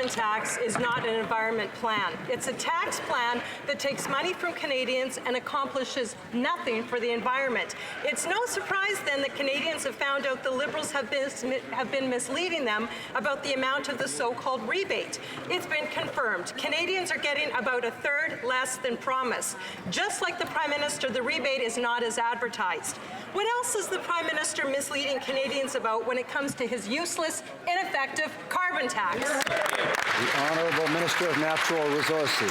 carbon tax is not an environment plan. It's a tax plan that takes money from Canadians and accomplishes nothing for the environment. It's no surprise then that Canadians have found out the Liberals have been misleading them about the amount of the so-called rebate. It's been confirmed. Canadians are getting about a third less than promised. Just like the Prime Minister, the rebate is not as advertised. What else is the Prime Minister misleading Canadians about when it comes to his useless, ineffective carbon tax? The Honourable Minister of Natural Resources.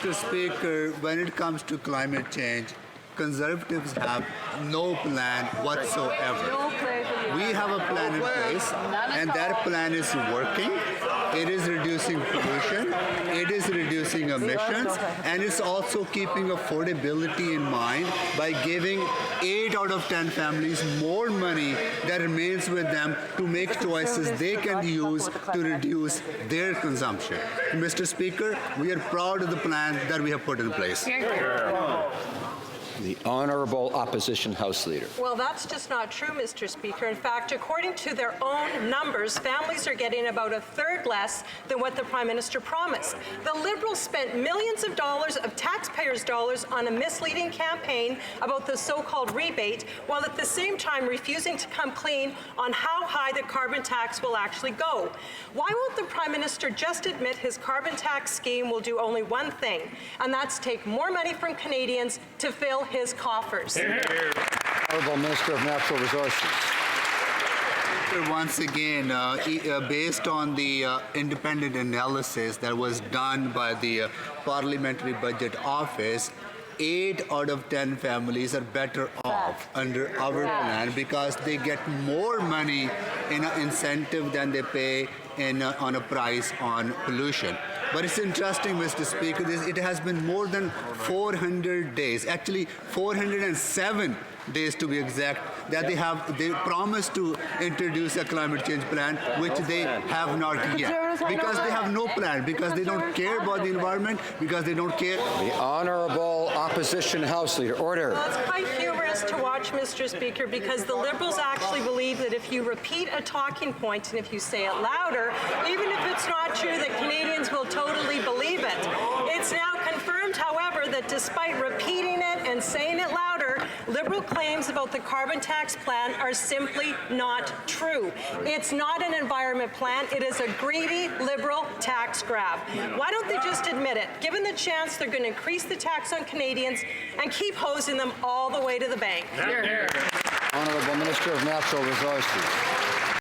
Mr. Speaker, when it comes to climate change, Conservatives have no plan whatsoever. We have a plan in place, and that plan is working. It is reducing pollution, it is reducing emissions, and it's also keeping affordability in mind by giving 8 out of 10 families more money that remains with them to make choices they can use to reduce their consumption. Mr. Speaker, we are proud of the plan that we have put in place. The Honourable Opposition House Leader. Well, that's just not true, Mr. Speaker. In fact, according to their own numbers, families are getting about a third less than what the Prime Minister promised. The Liberals spent millions of dollars of taxpayers' dollars on a misleading campaign about the so-called rebate, while at the same time refusing to come clean on how high the carbon tax will actually go. Why won't the Prime Minister just admit his carbon tax scheme will do only one thing, and that's take more money from Canadians to fill his coffers? Honourable Minister of Natural Resources. Once again, based on the independent analysis that was done by the Parliamentary Budget Office, 8 out of 10 families are better off under our plan because they get more money in an incentive than they pay on a price on pollution. But it's interesting, Mr. Speaker, it has been more than 400 days, actually 407 days to be exact, that they promised to introduce a climate change plan, which they have not yet. Because they have no plan, because they don't care about the environment, because they don't care. The Honourable Opposition House Leader. Order. Well, it's quite humorous to watch, Mr. Speaker, because the Liberals actually believe that if you repeat a talking point and if you say it louder, even if it's not true, that Canadians will totally believe it. It's now confirmed, however, that despite repeating it and saying it louder, Liberal claims about the carbon tax plan are simply not true. It's not an environment plan. It is a greedy Liberal tax grab. Why don't they just admit it? Given the chance, they're going to increase the tax on Canadians and keep hosing them all the way to the bank. Honourable Minister of Natural Resources.